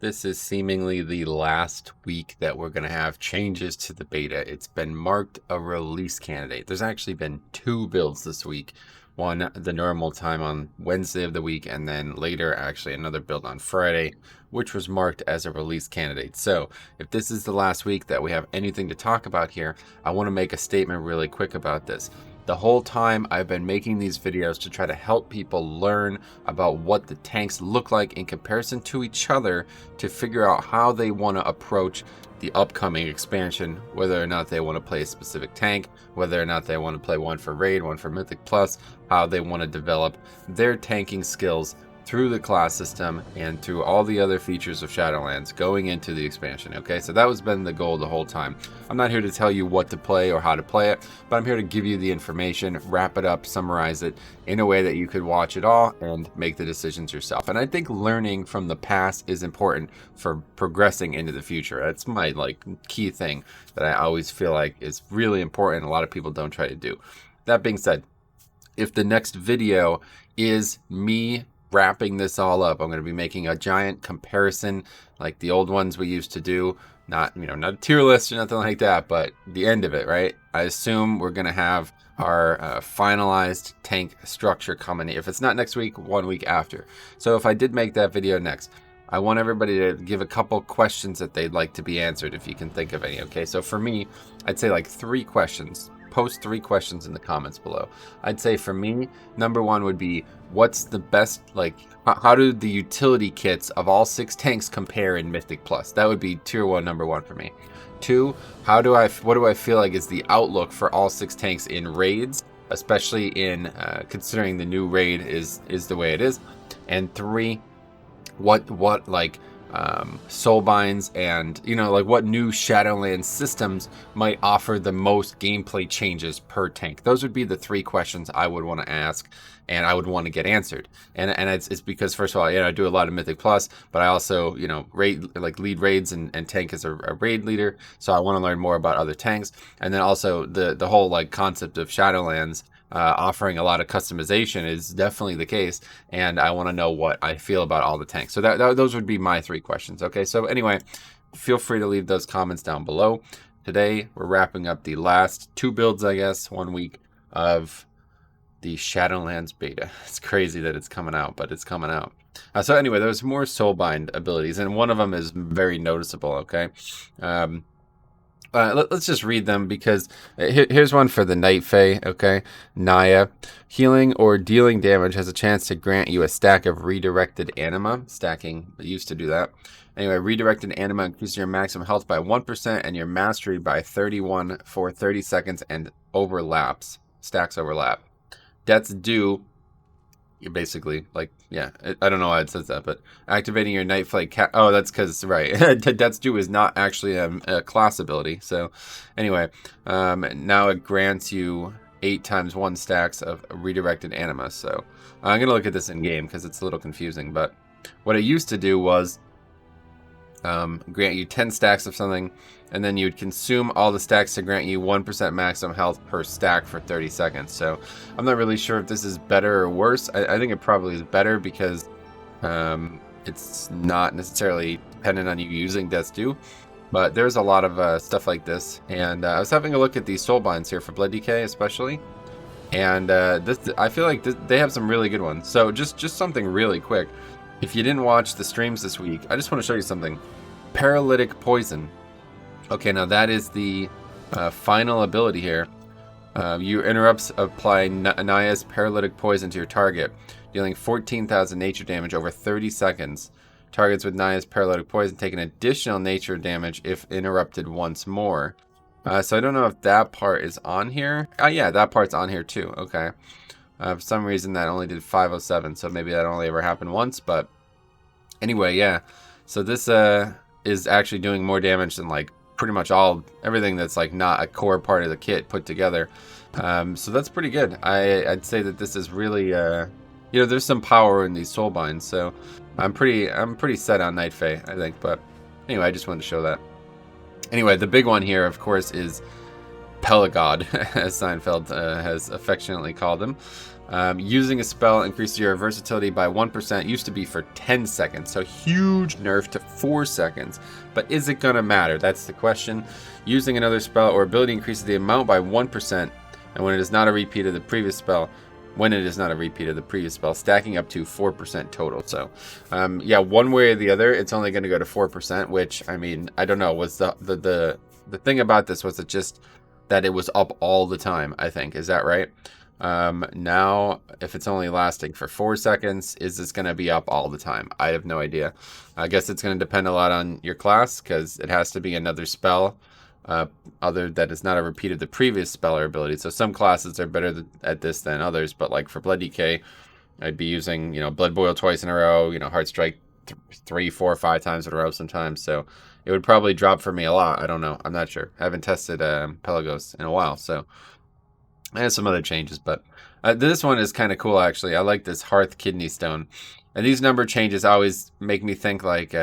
This is seemingly the last week that we're going to have changes to the beta. It's been marked a release candidate. There's actually been 2 builds this week. One, the normal time on Wednesday of the week, and then later, actually, another build on Friday, which was marked as a release candidate. So if this is the last week that we have anything to talk about here, I want to make a statement really quick about this. The whole time I've been making these videos to try to help people learn about what the tanks look like in comparison to each other to figure out how they want to approach the upcoming expansion, whether or not they want to play a specific tank, whether or not they want to play one for Raid, one for Mythic Plus, how they want to develop their tanking skills through the class system and through all the other features of Shadowlands going into the expansion. Okay, so that has been the goal the whole time. I'm not here to tell you what to play or how to play it, but I'm here to give you the information, wrap it up, summarize it in a way that you could watch it all and make the decisions yourself. And I think learning from the past is important for progressing into the future. That's my key thing that I always feel like is really important. A lot of people don't try to do. That being said, if the next video is me wrapping this all up, I'm going to be making a giant comparison like the old ones we used to do. Not a tier list or nothing like that, but the end of it, right? I assume we're going to have our finalized tank structure coming. If it's not next week, 1 week after. So if I did make that video next, I want everybody to give a couple questions that they'd like to be answered, if you can think of any. Okay, so for me, I'd say like 3 questions. Post 3 questions in the comments below. I'd say for me, number 1 would be, what's the best, how do the utility kits of all 6 tanks compare in Mythic Plus? That would be tier 1, number 1 for me. 2, what do I feel like is the outlook for all 6 tanks in raids, especially in considering the new raid is the way it is. And 3, what soulbinds and what new Shadowlands systems might offer the most gameplay changes per tank. Those would be the 3 questions I would want to ask and I would want to get answered. And it's because, first of all, I do a lot of Mythic Plus, but I also lead raids and tank as a raid leader, so I want to learn more about other tanks. And then also the whole concept of Shadowlands offering a lot of customization is definitely the case, and I want to know what I feel about all the tanks. So those would be my 3 questions. Okay, so anyway, feel free to leave those comments down below. Today we're wrapping up the last 2 builds, I guess, 1 week of the Shadowlands beta. It's crazy that it's coming out, but it's coming out. So anyway, there's more soulbind abilities, and one of them is very noticeable. Okay. Let's just read them, because here's one for the Night Fae, okay? Naya. Healing or dealing damage has a chance to grant you a stack of redirected anima. Stacking used to do that. Anyway, redirected anima increases your maximum health by 1% and your mastery by 31 for 30 seconds and overlaps. Stacks overlap. Death's Due. You basically, I don't know why it says that, but activating your Night Flight oh, that's because, right, Death's Due is not actually a class ability. So anyway, now it grants you 8 times 1 stacks of redirected anima. So I'm going to look at this in game because it's a little confusing, but what it used to do was grant you 10 stacks of something, and then you'd consume all the stacks to grant you 1% maximum health per stack for 30 seconds. So I'm not really sure if this is better or worse. I think it probably is better because it's not necessarily dependent on you using Death's Due. But there's a lot of stuff like this. And I was having a look at these soulbinds here for Blood Decay especially. And I feel like they have some really good ones. So just something really quick. If you didn't watch the streams this week, I just want to show you something. Paralytic Poison. Okay, now that is the final ability here. Your interrupts apply Naya's Paralytic Poison to your target, dealing 14,000 nature damage over 30 seconds. Targets with Naya's Paralytic Poison take an additional nature damage if interrupted once more. So I don't know if that part is on here. Oh yeah, that part's on here too. Okay. For some reason that only did 507, so maybe that only ever happened once, but anyway, yeah. So this is actually doing more damage than pretty much everything that's not a core part of the kit put together. So that's pretty good. I'd say that this is really there's some power in these soulbinds, so I'm pretty set on Night Fae, I think. But anyway, I just wanted to show that. Anyway, the big one here, of course, is Pelagod, as Seinfeld has affectionately called him. Using a spell increases your versatility by 1%. Used to be for 10 seconds, so huge nerf to 4 seconds. But is it going to matter? That's the question. Using another spell or ability increases the amount by 1%, and when it is not a repeat of the previous spell, stacking up to 4% total. So, yeah, one way or the other, it's only going to go to 4%, which, I mean, I don't know. Was the thing about this was it just that it was up all the time, I think. Is that right? Now, if it's only lasting for 4 seconds, is this going to be up all the time? I have no idea. I guess it's going to depend a lot on your class, because it has to be another spell other that is not a repeat of the previous spell or ability. So some classes are better at this than others, but like for Blood DK, I'd be using, Blood Boil twice in a row, Heart Strike 3, 4, 5 times in a row sometimes. So it would probably drop for me a lot. I don't know. I'm not sure. I haven't tested Pelagos in a while, so I have some other changes, but this one is kind of cool, actually. I like this Hearth Kidney Stone. And these number changes always make me think like,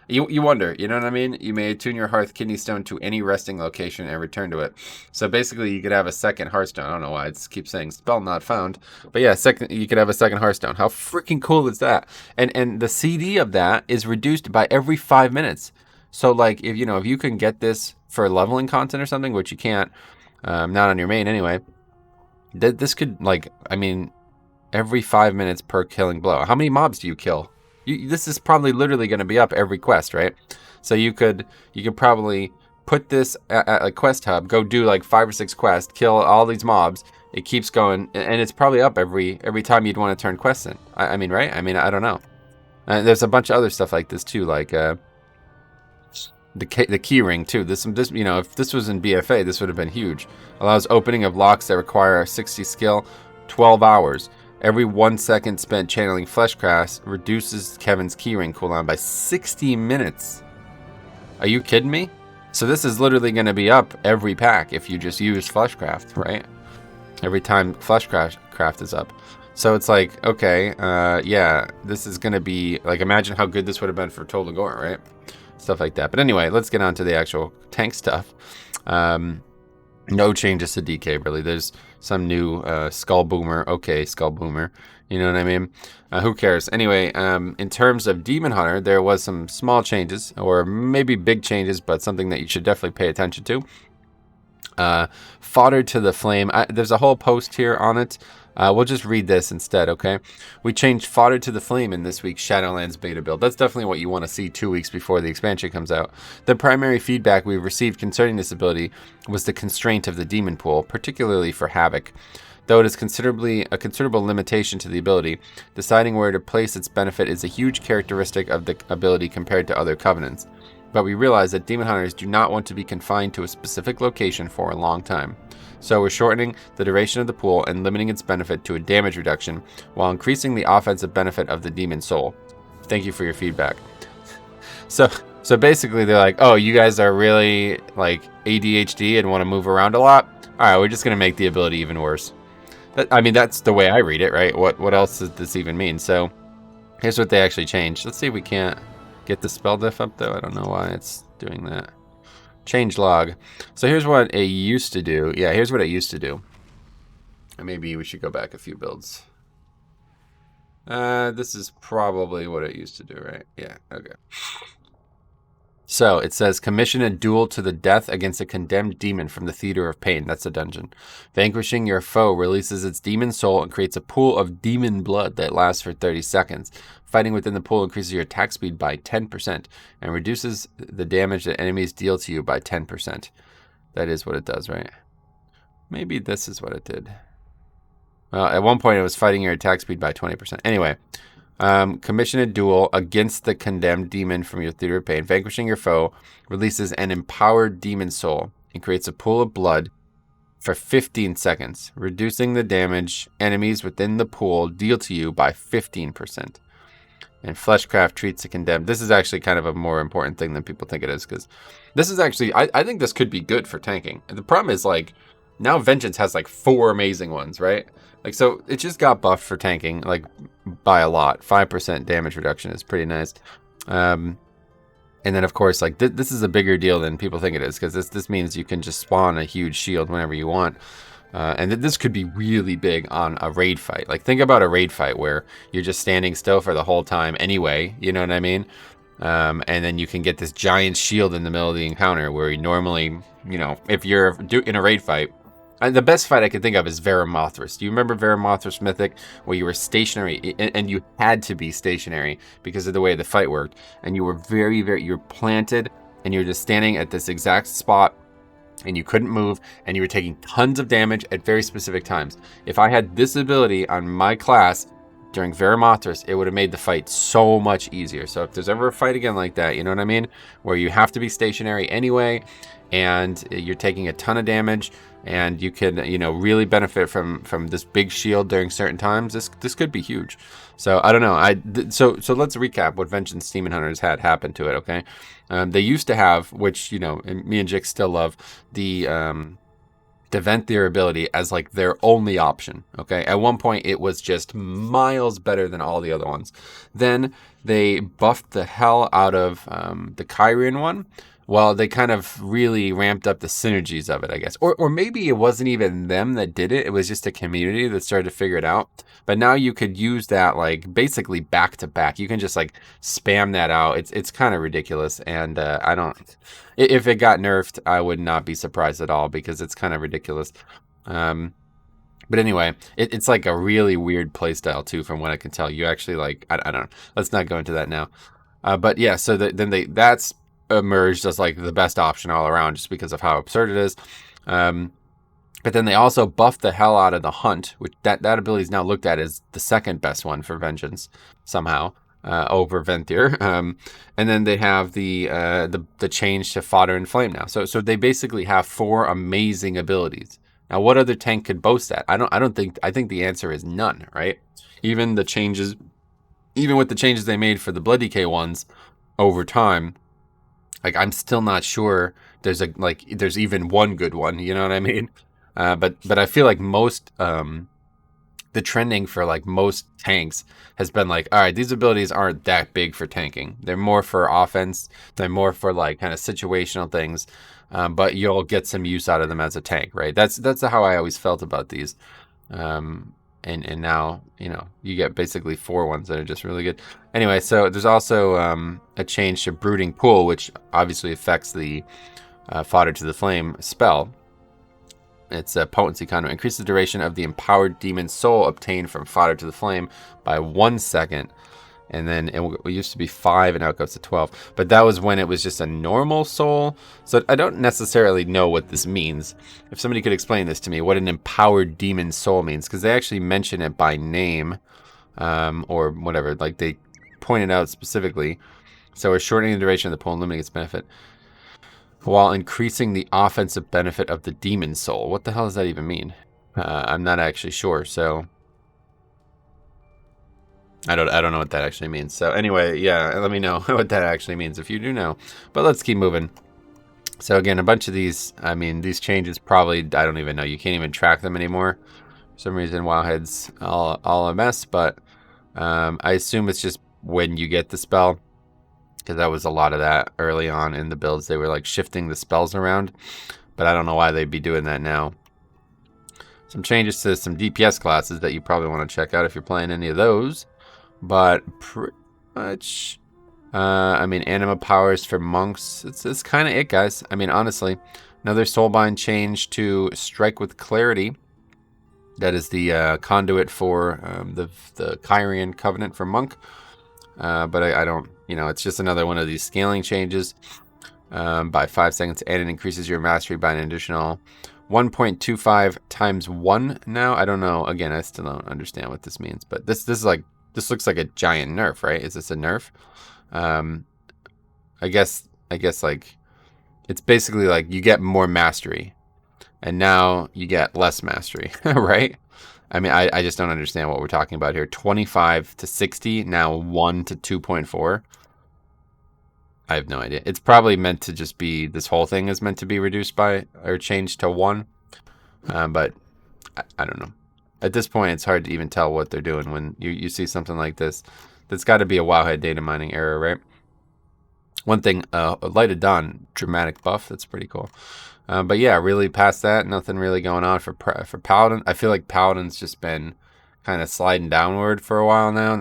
you wonder, you know what I mean? You may attune your Hearth Kidney Stone to any resting location and return to it. So basically, you could have a second Hearthstone. I don't know why it keeps saying spell not found. But yeah, you could have a second Hearthstone. How freaking cool is that? And the CD of that is reduced by every 5 minutes. So like, if you can get this for leveling content or something, which you can't, not on your main anyway, this could, like, I mean, every 5 minutes per killing blow. How many mobs do you kill? This is probably literally going to be up every quest, right? So you could probably put this at a quest hub, go do like 5 or 6 quests, kill all these mobs. It keeps going, and it's probably up every time you'd want to turn quests in. I mean, right? I mean, I don't know. There's a bunch of other stuff like this too, like the key ring too. This if this was in BFA, this would have been huge. Allows opening of locks that require a 60 skill, 12 hours. Every 1 second spent channeling Fleshcraft reduces Kevin's keyring cooldown by 60 minutes. Are you kidding me? So this is literally going to be up every pack if you just use Fleshcraft, right? Every time Fleshcraft is up. So it's like, okay, yeah, this is going to be, like, imagine how good this would have been for Total Gore, right? Stuff like that. But anyway, let's get on to the actual tank stuff. No changes to DK, really. There's some new Skull Boomer. Okay, Skull Boomer. You know what I mean? Who cares? Anyway, in terms of Demon Hunter, there was some small changes, or maybe big changes, but something that you should definitely pay attention to. Fodder to the Flame. There's a whole post here on it. We'll just read this instead, okay? We changed Fodder to the Flame in this week's Shadowlands beta build. That's definitely what you want to see 2 weeks before the expansion comes out. The primary feedback we received concerning this ability was the constraint of the demon pool, particularly for Havoc. Though it is a considerable limitation to the ability, deciding where to place its benefit is a huge characteristic of the ability compared to other covenants. But we realize that Demon Hunters do not want to be confined to a specific location for a long time. So we're shortening the duration of the pool and limiting its benefit to a damage reduction while increasing the offensive benefit of the Demon Soul. Thank you for your feedback. So basically they're like, oh, you guys are really like ADHD and want to move around a lot? All right, we're just going to make the ability even worse. I mean, that's the way I read it, right? What else does this even mean? So here's what they actually changed. Let's see if we can't get the spell diff up, though. I don't know why it's doing that. Change log. So here's what it used to do. Yeah, here's what it used to do. Maybe we should go back a few builds. This is probably what it used to do, right? Yeah, okay. So it says, commission a duel to the death against a condemned demon from the Theater of Pain. That's a dungeon. Vanquishing your foe releases its demon soul and creates a pool of demon blood that lasts for 30 seconds. Fighting within the pool increases your attack speed by 10% and reduces the damage that enemies deal to you by 10%. That is what it does, right? Maybe this is what it did. Well, at one point it was fighting your attack speed by 20%. Anyway. Commission a duel against the condemned demon from your Theater of Pain. Vanquishing your foe releases an empowered demon soul and creates a pool of blood for 15 seconds, reducing the damage enemies within the pool deal to you by 15%. And Fleshcraft treats the condemned. This is actually kind of a more important thing than people think it is, because this is actually, I think this could be good for tanking. And the problem is, like, now Vengeance has like 4 amazing ones, right? Like, so it just got buffed for tanking, like, by a lot. 5% damage reduction is pretty nice. And then, of course, like, this is a bigger deal than people think it is, because this means you can just spawn a huge shield whenever you want. And this could be really big on a raid fight. Like, think about a raid fight where you're just standing still for the whole time anyway, you know what I mean? And then you can get this giant shield in the middle of the encounter where you normally, you know, if you're in a raid fight, the best fight I could think of is Veramothras. Do you remember Veramothras Mythic, where you were stationary, and you had to be stationary because of the way the fight worked, and you were you're planted, and you're just standing at this exact spot, and you couldn't move, and you were taking tons of damage at very specific times. If I had this ability on my class during Veramothras, it would have made the fight so much easier. So if there's ever a fight again like that, you know what I mean, where you have to be stationary anyway, and you're taking a ton of damage, and you can, you know, really benefit from this big shield during certain times, this could be huge. So I don't know. So let's recap what Vengeance Demon Hunters had happen to it. Okay, they used to have, which, you know, me and Jix still love, the vent their ability as like their only option. Okay, at one point it was just miles better than all the other ones. Then they buffed the hell out of the Kyrian one. Well, they kind of really ramped up the synergies of it, I guess. Or maybe it wasn't even them that did it. It was just a community that started to figure it out. But now you could use that like basically back to back. You can just like spam that out. It's kind of ridiculous. And I don't... If it got nerfed, I would not be surprised at all because it's kind of ridiculous. But anyway, it's like a really weird playstyle too, from what I can tell. You actually like... I don't know. Let's not go into that now. But yeah, so that's emerged as like the best option all around just because of how absurd it is. But then they also buffed the hell out of the hunt, which that ability is now looked at as the second best one for Vengeance somehow, over Venthyr. And then they have the change to Fodder and Flame now. So they basically have 4 amazing abilities. Now, what other tank could boast that? I think the answer is none, right? Even with the changes they made for the Blood DK ones over time, like, I'm still not sure there's even one good one, you know what I mean? But I feel like most the trending for like most tanks has been like, all right, these abilities aren't that big for tanking. They're more for offense. They're more for like kind of situational things. But you'll get some use out of them as a tank, right? That's how I always felt about these. And now, you know, you get basically 4 ones that are just really good. Anyway, so there's also a change to Brooding Pool, which obviously affects the Fodder to the Flame spell. It's a potency conduit. Increases the duration of the empowered demon soul obtained from Fodder to the Flame by 1 second. And then it used to be 5, and now it goes to 12. But that was when it was just a normal soul. So I don't necessarily know what this means. If somebody could explain this to me, what an empowered demon soul means. Because they actually mention it by name, or whatever. Like, they pointed out specifically. So we're shortening the duration of the pool and limiting its benefit, while increasing the offensive benefit of the demon soul. What the hell does that even mean? I'm not actually sure, so... I don't know what that actually means. So anyway, yeah, let me know what that actually means if you do know. But let's keep moving. So again, a bunch of these, I mean, these changes probably, I don't even know. You can't even track them anymore. For some reason, Wowhead's all a mess. But I assume it's just when you get the spell. Because that was a lot of that early on in the builds. They were like shifting the spells around. But I don't know why they'd be doing that now. Some changes to some DPS classes that you probably want to check out if you're playing any of those. But pretty much, I mean, anima powers for monks, it's kind of it, guys. I mean, honestly, another soulbind change to Strike with Clarity. That is the conduit for the Kyrian Covenant for monk. But I don't, you know, it's just another one of these scaling changes by 5 seconds, and it increases your mastery by an additional 1.25 times 1 now. I don't know. Again, I still don't understand what this means, but this is like, this looks like a giant nerf, right? Is this a nerf? I guess like it's basically like you get more mastery, and now you get less mastery, right? I mean, I just don't understand what we're talking about here. 25 to 60, now 1 to 2.4. I have no idea. It's probably meant to just be, this whole thing is meant to be reduced by, or changed to 1. But I don't know. At this point, it's hard to even tell what they're doing when you see something like this. That's got to be a Wowhead data mining error, right? One thing, Light of Dawn, dramatic buff. That's pretty cool. But yeah, really past that, nothing really going on for Paladin. I feel like Paladin's just been kind of sliding downward for a while now.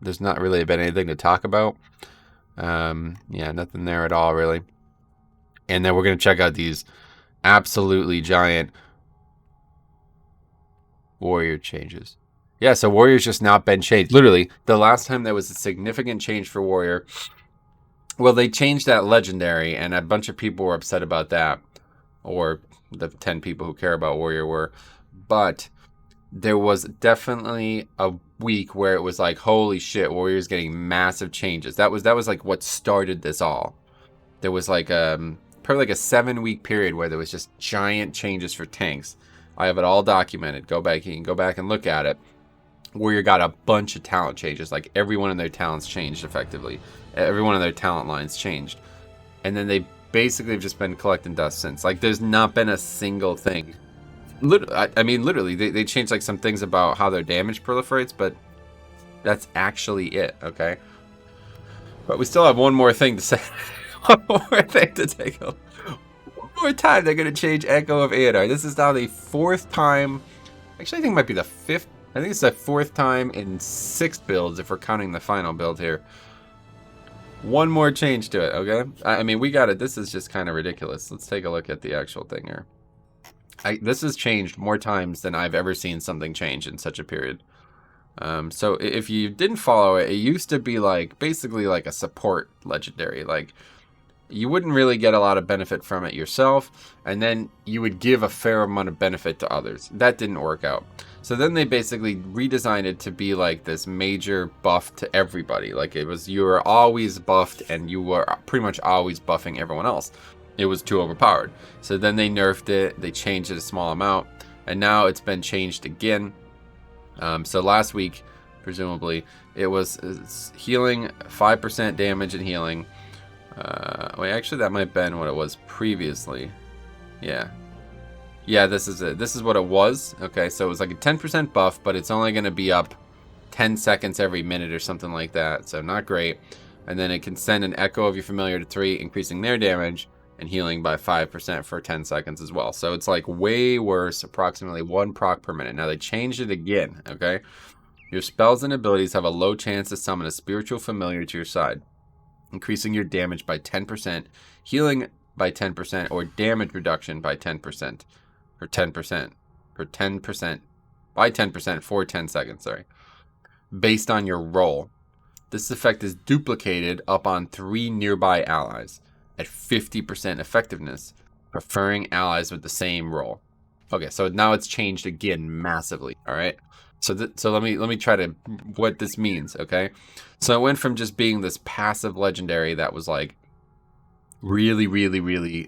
There's not really been anything to talk about. Yeah, nothing there at all, really. And then we're going to check out these absolutely giant warrior changes. Yeah, so warrior's just not been changed. Literally, the last time there was a significant change for warrior, well, they changed that legendary, and a bunch of people were upset about that. Or the 10 people who care about warrior were. But there was definitely a week where it was like, holy shit, warrior's getting massive changes. That was like what started this all. There was like probably like a 7-week period where there was just giant changes for tanks. I have it all documented. You can go back and look at it. Warrior got a bunch of talent changes. Like every one of their talents changed effectively. Every one of their talent lines changed. And then they basically have just been collecting dust since. Like there's not been a single thing. I mean, literally, they changed like some things about how their damage proliferates, but that's actually it, okay? But we still have one more thing to say. One more thing to take a one more time. They're going to change Echo of Eodar. This is now the 4th time. Actually, I think it might be the 5th. I think it's the 4th time in 6 builds if we're counting the final build here. One more change to it, okay? I mean, we got it. This is just kind of ridiculous. Let's take a look at the actual thing here. This has changed more times than I've ever seen something change in such a period. So if you didn't follow it, it used to be like basically like a support legendary. Like you wouldn't really get a lot of benefit from it yourself, and then you would give a fair amount of benefit to others. That didn't work out. So then they basically redesigned it to be like this major buff to everybody. Like it was, you were always buffed and you were pretty much always buffing everyone else. It was too overpowered. So then they nerfed it, they changed it a small amount, and now it's been changed again. So last week, presumably, it's healing, 5% damage and healing. Wait, actually that might have been what it was previously. Yeah, this is it. This is what it was. Okay, so it was like a 10% buff, but it's only going to be up 10 seconds every minute or something like that. So not great. And then it can send an echo of your familiar to 3, increasing their damage and healing by 5% for 10 seconds as well. So it's like way worse, approximately 1 proc per minute. Now they changed it again, okay? Your spells and abilities have a low chance to summon a spiritual familiar to your side, increasing your damage by 10%, healing by 10%, or damage reduction by 10%. Or 10%. For 10%. By 10% for 10 seconds, sorry. Based on your roll. This effect is duplicated up on 3 nearby allies at 50% effectiveness, preferring allies with the same roll. Okay, so now it's changed again massively, all right? So let me try to what this means, okay? So it went from just being this passive legendary that was like really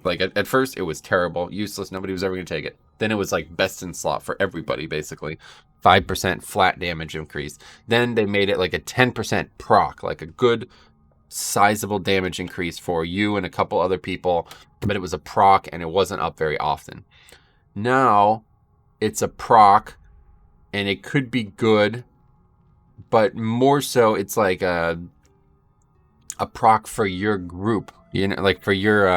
like at first it was terrible, useless, nobody was ever going to take it. Then it was like best in slot for everybody, basically. 5% flat damage increase. Then they made it like a 10% proc, like a good sizable damage increase for you and a couple other people, but it was a proc and it wasn't up very often. Now it's a proc and it could be good, but more so it's like a proc for your group, you know, like for your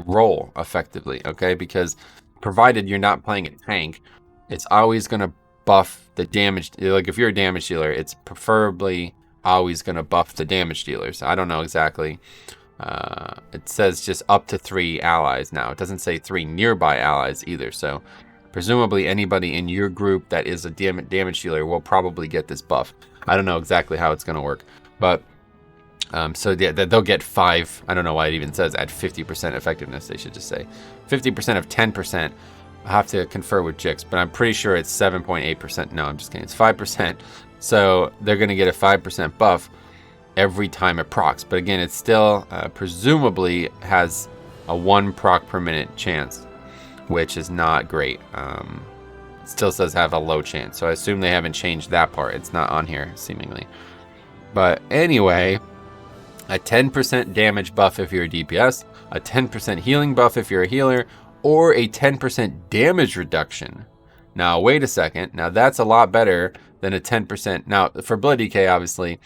role effectively, okay? Because provided you're not playing a tank, it's always going to buff the damage. Like if you're a damage dealer, it's preferably always going to buff the damage dealers. I don't know exactly. It says just up to 3 allies now. It doesn't say 3 nearby allies either. So presumably anybody in your group that is a damage dealer will probably get this buff. I don't know exactly how it's going to work, but so yeah, they'll get 5. I don't know why it even says at 50% effectiveness. They should just say 50% of 10%. I have to confer with Jix, but I'm pretty sure it's 7.8%. No, I'm just kidding. It's 5%. So they're going to get a 5% buff every time it procs. But again, it still presumably has a 1 proc per minute chance, which is not great. It still says have a low chance. So I assume they haven't changed that part. It's not on here, seemingly. But anyway, a 10% damage buff if you're a DPS, a 10% healing buff if you're a healer, or a 10% damage reduction. Now, wait a second. Now, that's a lot better than a 10%. Now, for Blood DK, obviously,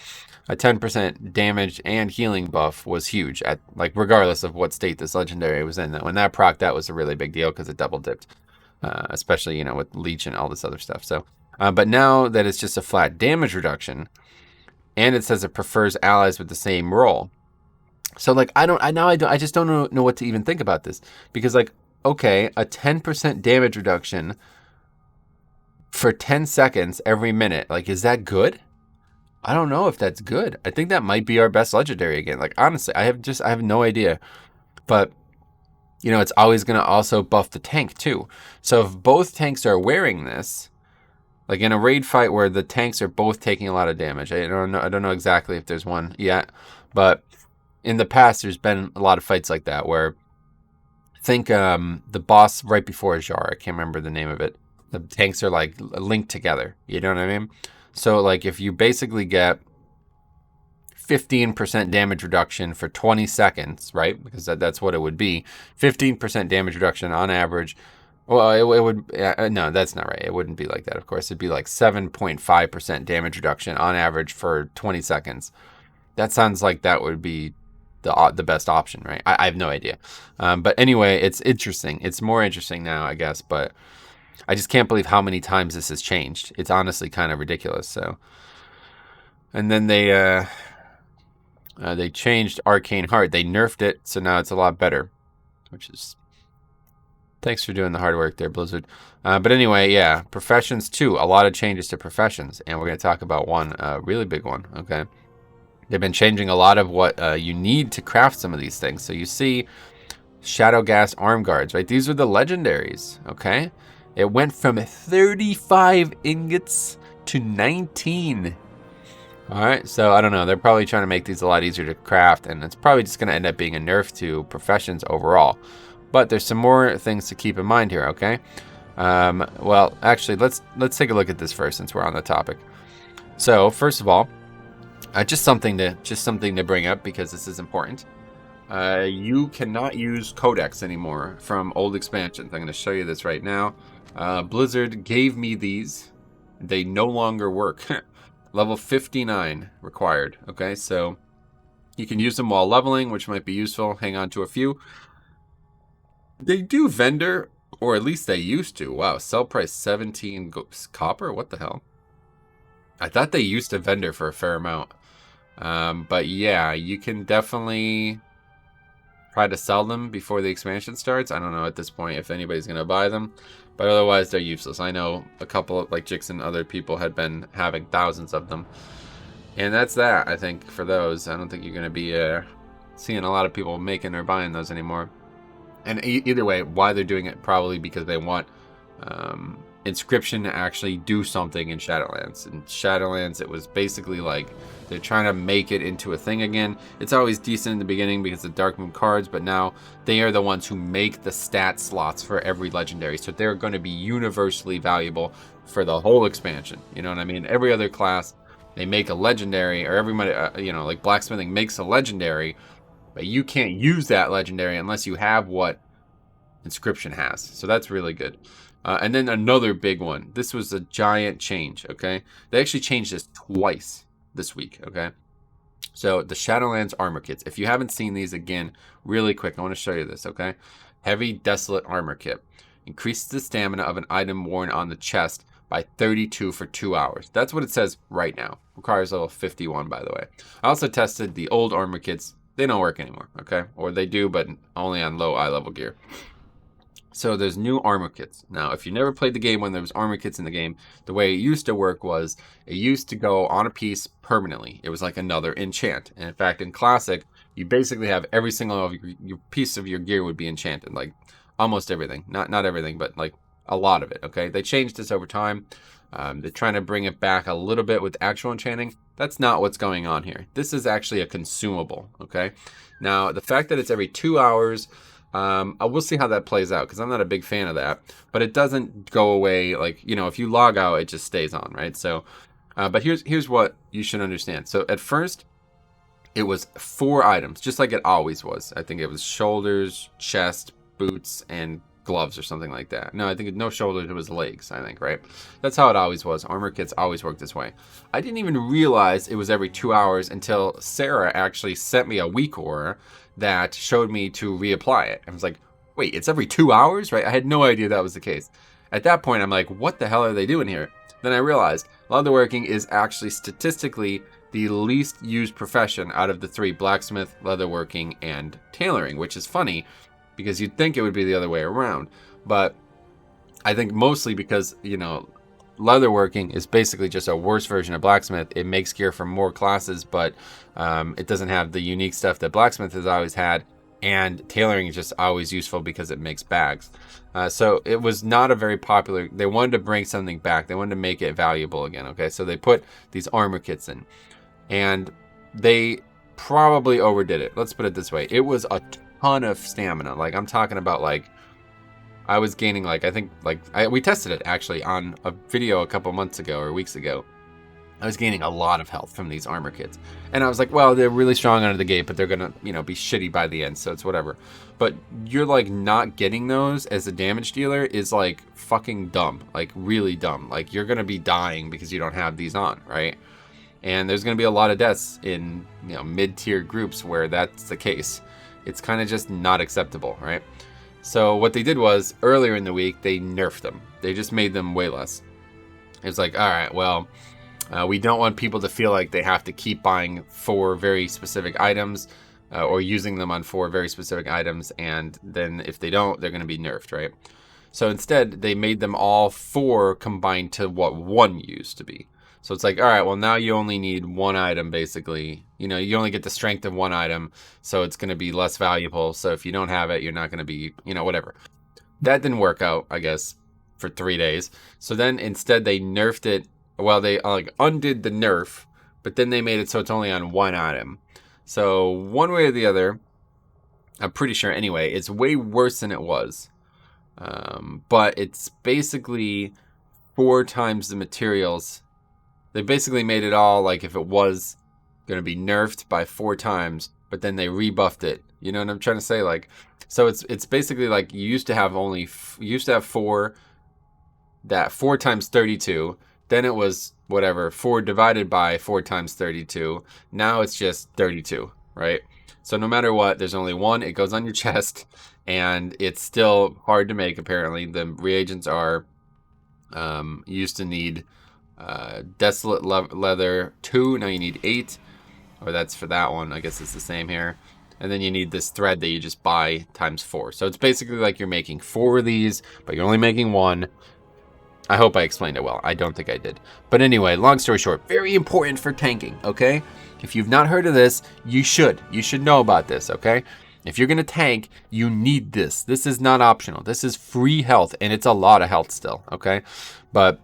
a 10% damage and healing buff was huge, at like regardless of what state this legendary was in. When that proc, that was a really big deal because it double dipped, especially with leech and all this other stuff. So, but now that it's just a flat damage reduction, and it says it prefers allies with the same role. So like I just don't know what to even think about this, because like, okay, a 10% damage reduction for 10 seconds every minute, like, is that good? I don't know if that's good. I think that might be our best legendary again. Like, honestly, I have no idea. But it's always going to also buff the tank too. So if both tanks are wearing this, like in a raid fight where the tanks are both taking a lot of damage, I don't know exactly if there's one yet, but in the past there's been a lot of fights like that where, think the boss right before Jar, I can't remember the name of it. The tanks are like linked together. You know what I mean? So like if you basically get 15% damage reduction for 20 seconds, right? Because that's what it would be. 15% damage reduction on average. Well, it would, no, that's not right. It wouldn't be like that, of course. It'd be like 7.5% damage reduction on average for 20 seconds. That sounds like that would be the best option, right? I have no idea. But anyway, it's interesting. It's more interesting now, I guess. But I just can't believe how many times this has changed. It's honestly kind of ridiculous. So, and then they changed Arcane Heart. They nerfed it, so now it's a lot better, which is, thanks for doing the hard work there, Blizzard. But anyway, yeah, professions too. A lot of changes to professions, and we're going to talk about one really big one. Okay, they've been changing a lot of what you need to craft some of these things. So you see, Shadowgas Arm Guards, right? These are the legendaries. Okay, it went from 35 ingots to 19. All right, so I don't know. They're probably trying to make these a lot easier to craft, and it's probably just going to end up being a nerf to professions overall. But there's some more things to keep in mind here, okay? Well, actually, let's take a look at this first, since we're on the topic. So first of all, just something to bring up, because this is important. You cannot use codex anymore from old expansions. I'm going to show you this right now. Blizzard gave me these. They no longer work. Level 59 required. Okay, so you can use them while leveling, which might be useful. Hang on to a few. They do vendor, or at least they used to. Wow, sell price 17 copper? What the hell? I thought they used to vendor for a fair amount. But yeah, you can definitely try to sell them before the expansion starts. I don't know at this point if anybody's going to buy them, but otherwise they're useless. I know a couple of, like Jix and other people had been having thousands of them. And that's that, I think, for those. I don't think you're going to be seeing a lot of people making or buying those anymore. And either way, why they're doing it, probably because they want Inscription to actually do something in Shadowlands. In Shadowlands, it was basically like they're trying to make it into a thing again. It's always decent in the beginning because of Dark Moon cards, but now they are the ones who make the stat slots for every legendary. So they're going to be universally valuable for the whole expansion. You know what I mean? Every other class, they make a legendary, or everybody, like blacksmithing makes a legendary, but you can't use that legendary unless you have what Inscription has. So that's really good. And then another big one. This was a giant change, okay? They actually changed this twice this week, okay? So the Shadowlands armor kits. If you haven't seen these, again, really quick, I want to show you this, okay? Heavy Desolate armor kit. Increases the stamina of an item worn on the chest by 32 for 2 hours. That's what it says right now. Requires level 51, by the way. I also tested the old armor kits. They don't work anymore, okay? Or they do, but only on low eye level gear. So there's new armor kits. Now, if you never played the game when there was armor kits in the game, the way it used to work was it used to go on a piece permanently. It was like another enchant. And in fact, in Classic, you basically have every single of your piece of your gear would be enchanted. Like almost everything. Not everything, but like a lot of it, okay? They changed this over time. They're trying to bring it back a little bit with actual enchanting. That's not what's going on here. This is actually a consumable, okay? Now, the fact that it's every 2 hours... we'll see how that plays out because I'm not a big fan of that, but it doesn't go away. Like, if you log out, it just stays on, right? So, but here's what you should understand. So at first it was 4 items, just like it always was. I think it was shoulders, chest, boots, and gloves or something like that. No, I think no shoulders, it was legs, I think, right? That's how it always was. Armor kits always work this way. I didn't even realize it was every 2 hours until Sarah actually sent me a week aura that showed me to reapply it. I was like, wait, it's every 2 hours, right? I had no idea that was the case. At that point, I'm like, what the hell are they doing here? Then I realized leatherworking is actually statistically the least used profession out of the three: blacksmith, leatherworking, and tailoring, which is funny because you'd think it would be the other way around. But I think mostly because, you know, leatherworking is basically just a worse version of blacksmith. It makes gear for more classes, but it doesn't have the unique stuff that blacksmith has always had. And tailoring is just always useful because it makes bags. So it was not a very popular. They wanted to bring something back. They wanted to make it valuable again. Okay, so they put these armor kits in, and they probably overdid it. Let's put it this way: it was a ton of stamina. Like, I'm talking about, like, I was gaining, like, I think, like, we tested it actually on a video a couple months ago or weeks ago. I was gaining a lot of health from these armor kits. And I was like, well, they're really strong out of the gate, but they're going to, you know, be shitty by the end, so it's whatever. But you're, like, not getting those as a damage dealer is, like, fucking dumb. Like, really dumb. Like, you're going to be dying because you don't have these on, right? And there's going to be a lot of deaths in, you know, mid-tier groups where that's the case. It's kind of just not acceptable, right? So what they did was, earlier in the week, they nerfed them. They just made them way less. It was like, all right, well, we don't want people to feel like they have to keep buying 4 very specific items or using them on 4 very specific items, and then if they don't, they're going to be nerfed, right? So instead, they made them all 4 combined to what 1 used to be. So it's like, all right, well, now you only need 1 item, basically. You know, you only get the strength of 1 item, so it's going to be less valuable. So if you don't have it, you're not going to be, you know, whatever. That didn't work out, I guess, for 3 days. So then instead they nerfed it. Well, they like undid the nerf, but then they made it so it's only on 1 item. So one way or the other, I'm pretty sure anyway, it's way worse than it was. But it's basically 4 times the materials. They basically made it all like if it was going to be nerfed by 4 times, but then they rebuffed it. You know what I'm trying to say? Like, so it's basically like you used to have 4, that 4 times 32. Then it was whatever, 4 divided by 4 times 32. Now it's just 32, right? So no matter what, there's only 1. It goes on your chest, and it's still hard to make, apparently. The reagents are, you used to need Desolate leather 2, now you need 8, or that's for that one. I guess it's the same here. And then you need this thread that you just buy times 4. So it's basically like you're making 4 of these, but you're only making 1. I hope I explained it well. I don't think I did. But anyway, long story short, very important for tanking, okay? If you've not heard of this, you should. You should know about this, okay? If you're going to tank, you need this. This is not optional. This is free health, and it's a lot of health still, okay? But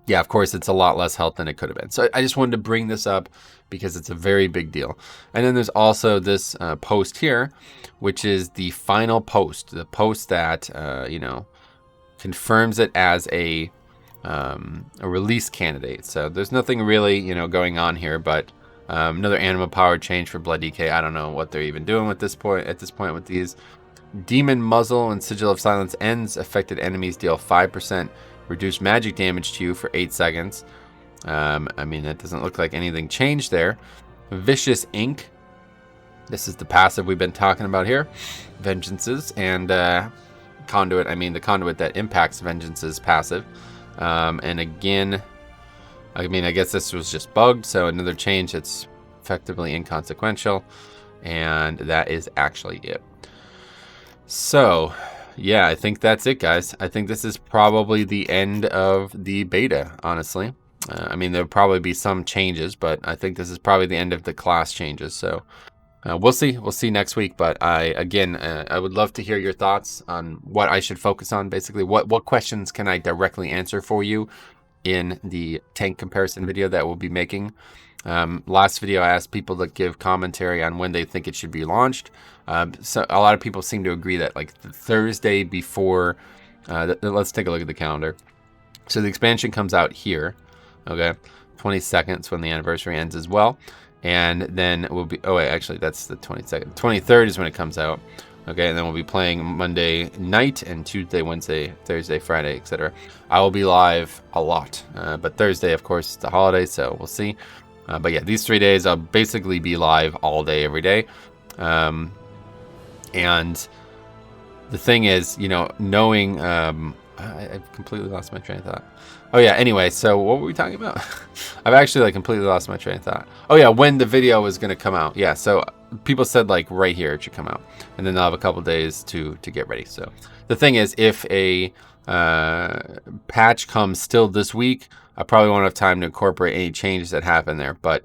yeah, of course, it's a lot less health than it could have been. So I just wanted to bring this up because it's a very big deal. And then there's also this post here, which is the final post. The post that, you know, confirms it as a release candidate. So there's nothing really, you know, going on here, but another animal power change for Blood DK. I don't know what they're even doing at this point with these. Demon Muzzle and Sigil of Silence ends. Affected enemies deal 5% reduced magic damage to you for 8 seconds. I mean, that doesn't look like anything changed there. Vicious Ink. This is the passive we've been talking about here. Vengeances and Conduit. I mean, the Conduit that impacts Vengeances passive. And again, I mean, I guess this was just bugged, so another change that's effectively inconsequential. And that is actually it. So, yeah, I think that's it, guys. I think this is probably the end of the beta, honestly. I mean, there'll probably be some changes, but I think this is probably the end of the class changes. So we'll see. We'll see next week. But I would love to hear your thoughts on what I should focus on. Basically, what questions can I directly answer for you in the tank comparison video that we'll be making. Last video, I asked people to give commentary on when they think it should be launched. So a lot of people seem to agree that like the Thursday before, let's take a look at the calendar. So the expansion comes out here, okay, 22nd is when the anniversary ends as well. And then it will be, oh wait, actually that's the 22nd. 23rd is when it comes out. Okay, and then we'll be playing Monday night and Tuesday, Wednesday, Thursday, Friday, etc. I will be live a lot, but Thursday, of course, it's a holiday, so we'll see. But yeah, these 3 days I'll basically be live all day, every day. And the thing is, you know, knowing, I've completely lost my train of thought. Oh yeah, anyway, so what were we talking about? I've actually like completely lost my train of thought. Oh yeah, when the video was gonna come out. Yeah, so people said like right here it should come out, and then they'll have a couple days to get ready. So the thing is, if a patch comes still this week, I probably won't have time to incorporate any changes that happen there, but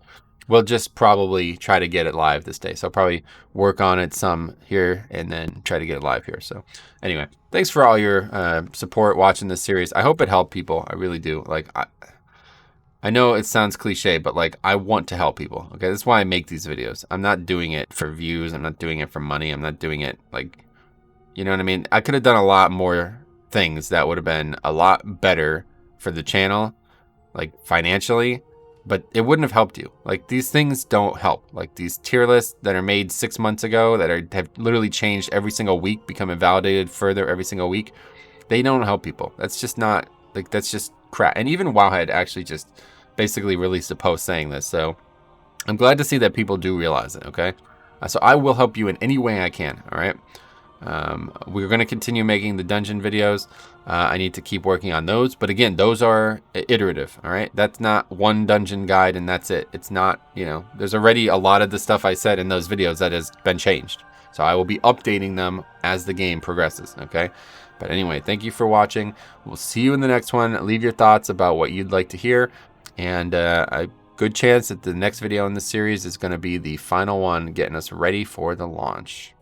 we'll just probably try to get it live this day. So I'll probably work on it some here and then try to get it live here. So anyway, thanks for all your support watching this series. I hope it helped people. I really do. Like, I know it sounds cliche, but like, I want to help people. Okay, that's why I make these videos. I'm not doing it for views. I'm not doing it for money. I'm not doing it like, you know what I mean? I could have done a lot more things that would have been a lot better for the channel, like financially, but it wouldn't have helped you. Like, these things don't help. Like, these tier lists that are made 6 months ago that have literally changed every single week, become invalidated further every single week, they don't help people. That's just not, like, that's just crap. And even Wowhead actually just basically released a post saying this. So I'm glad to see that people do realize it, okay? So I will help you in any way I can, all right? We're going to continue making the dungeon videos. I need to keep working on those, but again, those are iterative. All right, that's not one dungeon guide and that's it. It's not, you know, there's already a lot of the stuff I said in those videos that has been changed, so I will be updating them as the game progresses. Okay, but anyway, thank you for watching. We'll see you in the next one. Leave your thoughts about what you'd like to hear, and a good chance that the next video in this series is going to be the final one, getting us ready for the launch.